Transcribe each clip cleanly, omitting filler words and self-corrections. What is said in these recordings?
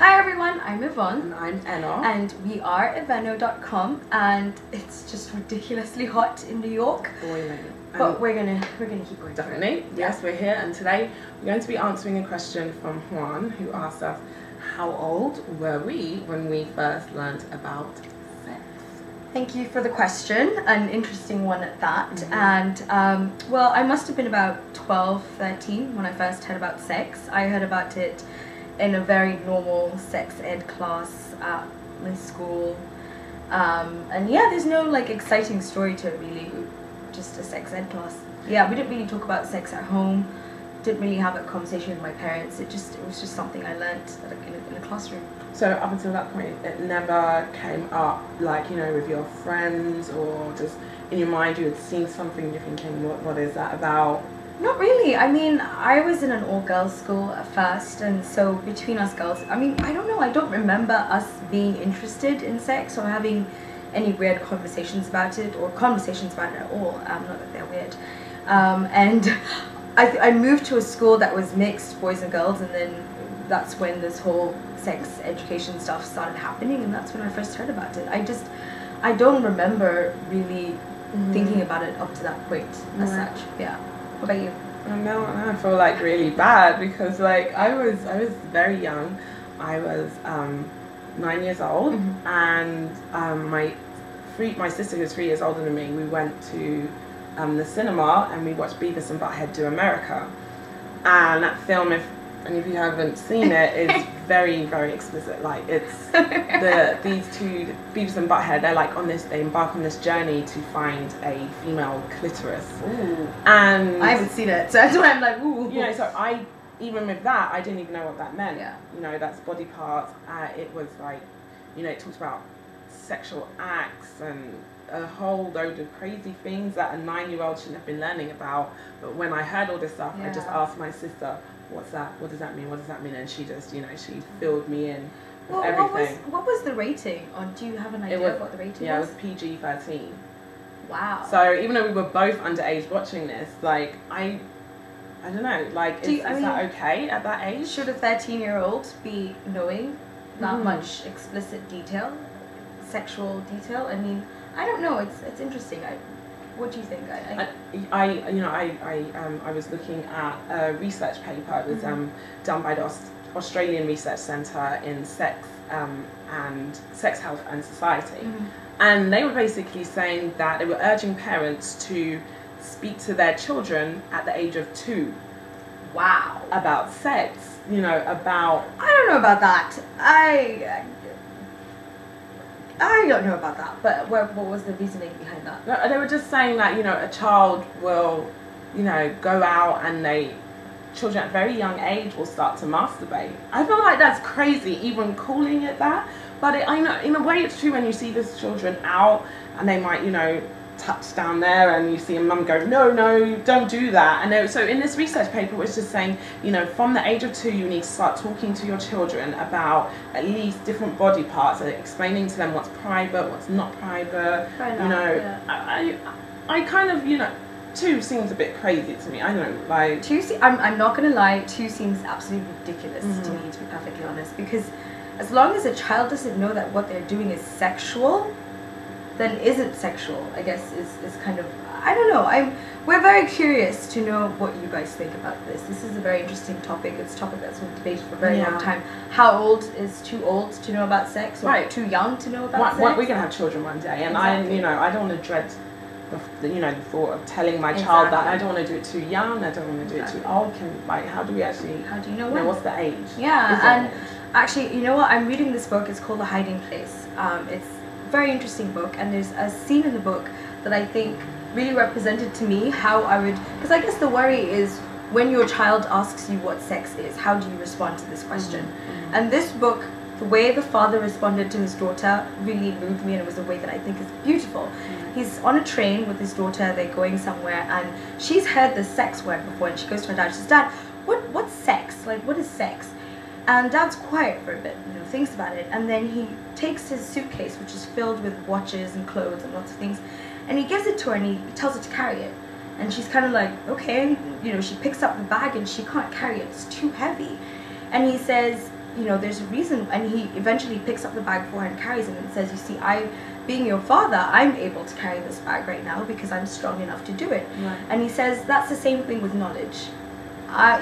Hi everyone, I'm Yvonne. And I'm Eno. And we are Eveno.com, and it's just ridiculously hot in New York. Boiling. But we're gonna keep going. Definitely. Yes, we're here, and today we're going to be answering a question from Juan, who asked us, how old were we when we first learnt about sex? Thank you for the question, an interesting one at that. And well, I must have been about 12, 13 when I first heard about sex. I heard about it in a very normal sex ed class at my school. And yeah, there's no like exciting story to it really, just a sex ed class. Yeah, we didn't really talk about sex at home, didn't really have a conversation with my parents. It was just something I learnt in a classroom. So up until that point, it never came up, like, you know, with your friends, or just in your mind you had seen something, you're thinking, what is that about? Not really. I mean, I was in an all-girls school at first, and so between us girls, I mean, I don't know, I don't remember us being interested in sex or having any weird conversations about it, or conversations about it at all. Not that they're weird. And I moved to a school that was mixed, boys and girls, and then that's when this whole sex education stuff started happening, and that's when I first heard about it. I don't remember really thinking about it up to that point as such. Yeah. What about you? No, I feel like really bad, because like I was very young. I was 9 years old, and my sister, who's 3 years older than me, we went to the cinema and we watched Beavis and Butthead Do America. And that film, if any of you haven't seen it, is very, very explicit. Like, it's these two, Beavis and Butthead, they embark on this journey to find a female clitoris. Ooh. And I haven't seen it, so that's why I'm like, ooh. You know, so even with that, I didn't even know what that meant. Yeah. You know, that's body parts. It was like, you know, it talks about sexual acts and a whole load of crazy things that a 9-year-old shouldn't have been learning about. But when I heard all this stuff, I just asked my sister, what's that? What does that mean? What does that mean? And she just, you know, she filled me in with everything. What was the rating? Or do you have an idea of what the rating was? Yeah, it was PG-13. Wow. So even though we were both underage watching this, like, I don't know, like, is that okay at that age? Should a 13-year-old be knowing that much explicit detail, sexual detail? I mean, I don't know. It's interesting. What do you think? I was looking at a research paper. It was done by the Australian Research Centre in Sex Health and Society, and they were basically saying that they were urging parents to speak to their children at the age of 2. Wow. About sex, you know, about... I don't know about that. I don't know about that, but what was the reasoning behind that? No, they were just saying that, you know, a child will, you know, go out and children at a very young age will start to masturbate. I feel like that's crazy, even calling it that. But I know, in a way, it's true when you see these children out and they might, you know, touch down there, and you see a mum go, no, don't do that. And so in this research paper, it was just saying, you know, from the age of 2, you need to start talking to your children about at least different body parts, and explaining to them what's private, what's not private. You know, yeah. I kind of, you know, 2 seems a bit crazy to me. I don't know, like... 2 I'm not gonna lie, 2 seems absolutely ridiculous to me, to be perfectly honest, because as long as a child doesn't know that what they're doing is sexual, then isn't sexual, I guess, is kind of, I don't know. We're very curious to know what you guys think about this. This is a very interesting topic. It's a topic that's been debated for a very long time. How old is too old to know about sex, or too young to know about sex? We're gonna have children one day, and I don't want to dread the thought of telling my child that. I don't want to do it too young. I don't want to do it too old. How do we actually? How do you know when? What's the age? Yeah, and actually, you know what? I'm reading this book. It's called The Hiding Place. It's very interesting book, and there's a scene in the book that I think really represented to me how I would, because I guess the worry is when your child asks you what sex is, how do you respond to this question? And this book, the way the father responded to his daughter really moved me, and it was a way that I think is beautiful. He's on a train with his daughter, they're going somewhere, and she's heard the sex word before, and she goes to her dad, she says, Dad, what's sex? Like, what is sex? And Dad's quiet for a bit, you know, thinks about it, and then he takes his suitcase, which is filled with watches and clothes and lots of things, and he gives it to her, and he tells her to carry it. And she's kind of like, okay, you know, she picks up the bag and she can't carry it, it's too heavy. And he says, you know, there's a reason. And he eventually picks up the bag for her and carries it and says, you see, being your father, I'm able to carry this bag right now because I'm strong enough to do it. Right. And he says that's the same thing with knowledge.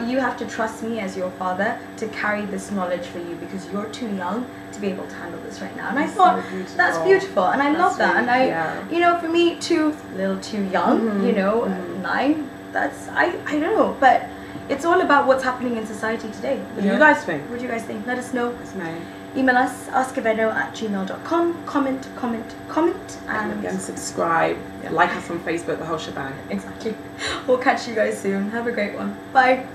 You have to trust me as your father to carry this knowledge for you because you're too young to be able to handle this right now. And I thought, that's beautiful, and I love that. Really, and you know, for me, a little too young, you know, 9, I don't know, but it's all about what's happening in society today. What do you guys think? What do you guys think? Let us know. Let us know. Email us, askaveno@gmail.com. Comment. And again, subscribe. Like us on Facebook, the whole shebang. Exactly. We'll catch you guys soon. Have a great one. Bye.